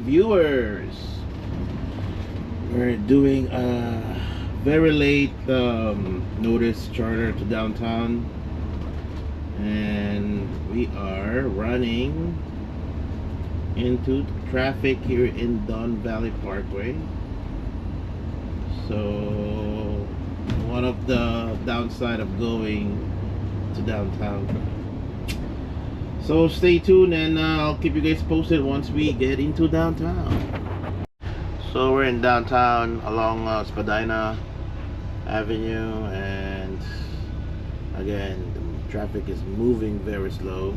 viewers. We're doing a very late notice charter to downtown, and we are running into traffic here in Don Valley Parkway. So one of the downside of going to downtown. So stay tuned, and I'll keep you guys posted once we get into downtown. So we're in downtown along Spadina Avenue, and again the traffic is moving very slow.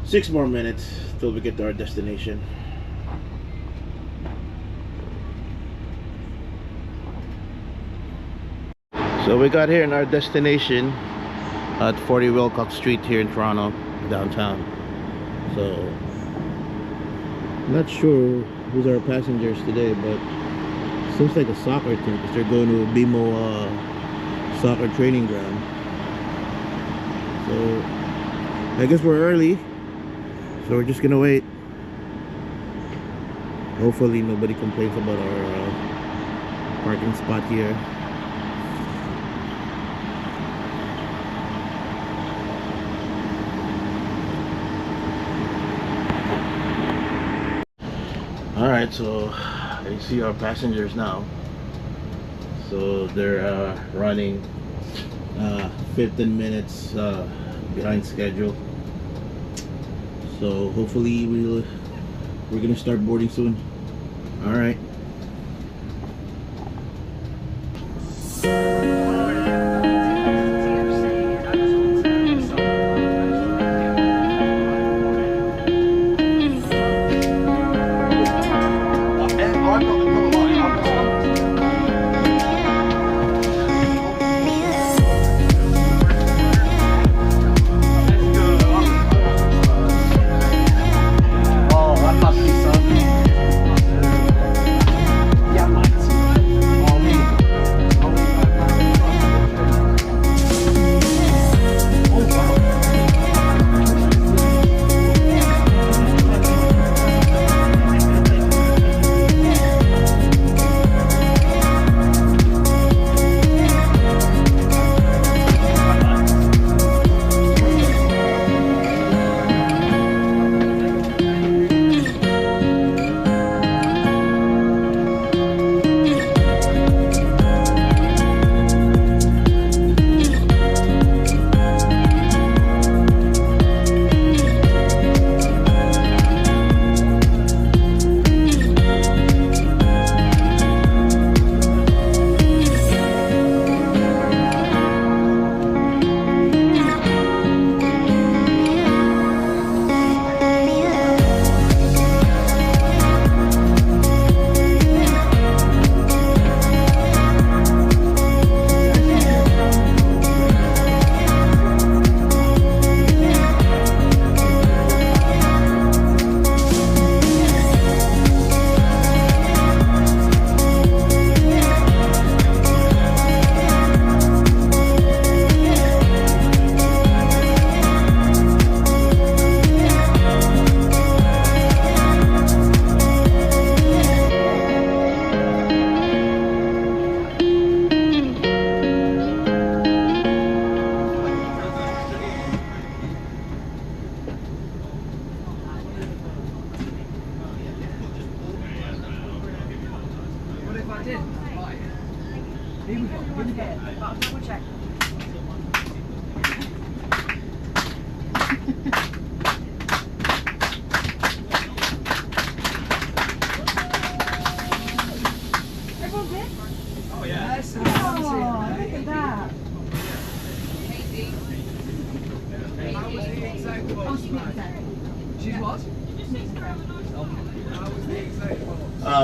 6 more minutes till we get to our destination. So we got here in our destination at 40 Wilcox Street here in Toronto, downtown. So not sure who's our passengers today, but seems like a soccer team because they're going to BMO soccer training ground. So I guess we're early, so we're just gonna wait. Hopefully nobody complains about our parking spot here. Alright, so I see our passengers now. So they're running 15 minutes behind schedule. So hopefully we're gonna start boarding soon. Alright.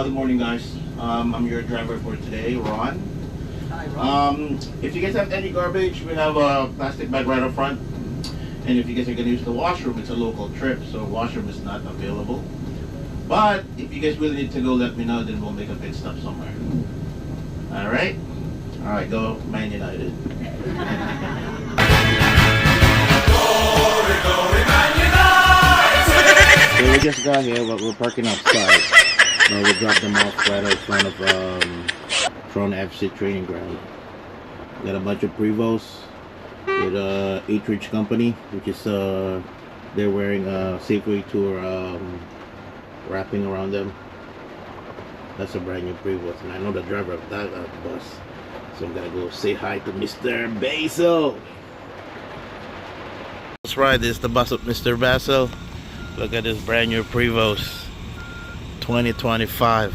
Good morning, guys. I'm your driver for today, Ron. If you guys have any garbage, we have a plastic bag right up front. And if you guys are going to use the washroom, it's a local trip, so washroom is not available. But if you guys really need to go, let me know, then we'll make a pit stop somewhere. Alright? Alright, go Man United. So we just got here, but we're parking outside. Now we dropped them off right out in front of Toronto FC training ground. Got a bunch of Prevos with Eatridge Company, which is they're wearing a Safeway Tour wrapping around them. That's a brand new Prevost, and I know the driver of that bus, so I'm gonna go say hi to Mr. Basil. That's right, this is the bus of Mr. Basil. Look at this brand new Prevost 2025.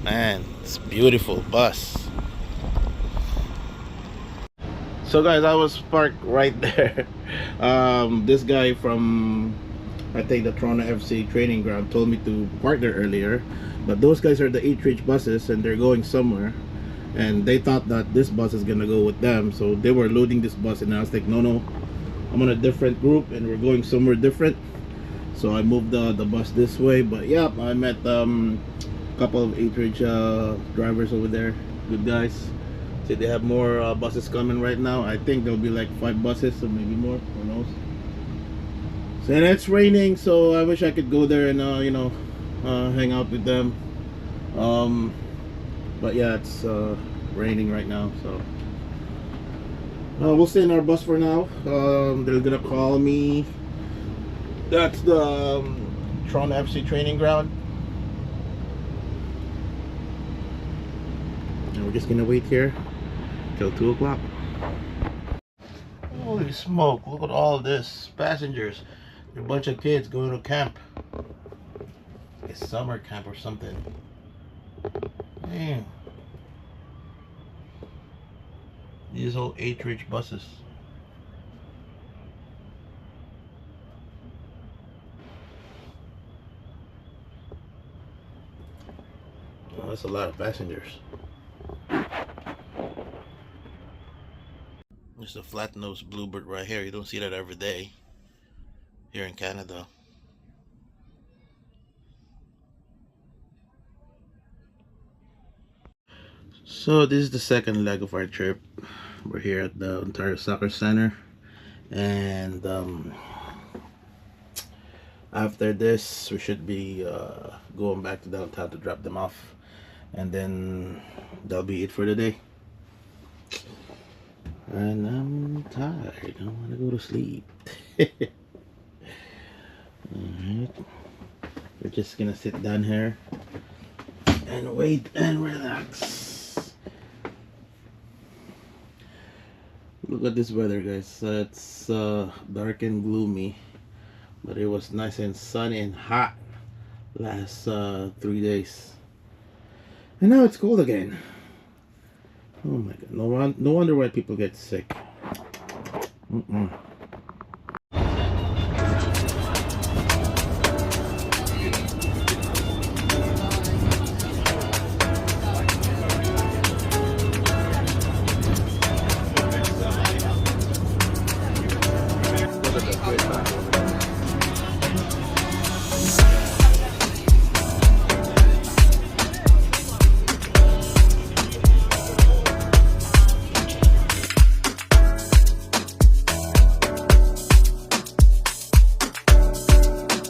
Man, it's a beautiful bus. So guys, I was parked right there. This guy from, I think, the Toronto FC training ground told me to park there earlier, but those guys are the Eatridge buses and they're going somewhere, and they thought that this bus is gonna go with them, so they were loading this bus, and I was like, no, I'm on a different group and we're going somewhere different. So I moved the bus this way. But yeah, I met a couple of Eatridge drivers over there, good guys. See, they have more buses coming right now. I think there'll be like 5 buses or maybe more, who knows. So, and it's raining, so I wish I could go there and you know, hang out with them. But yeah, it's raining right now, so we'll stay in our bus for now. They're gonna call me. That's the Toronto FC training ground, and we're just gonna wait here till 2 o'clock. Holy smoke, look at all this passengers. A bunch of kids going to camp. It's summer camp or something. Man, these old Eatridge buses. Oh, that's a lot of passengers. There's a flat-nosed bluebird right here. You don't see that every day here in Canada. So this is the second leg of our trip. We're here at the Ontario Soccer Center, and after this we should be going back to downtown to drop them off, and then that'll be it for the day. And I'm tired. I want to go to sleep. Alright, we're just gonna sit down here and wait and relax. Look at this weather, guys. It's dark and gloomy, but it was nice and sunny and hot last 3 days, and now it's cold again. Oh my god, no wonder why people get sick.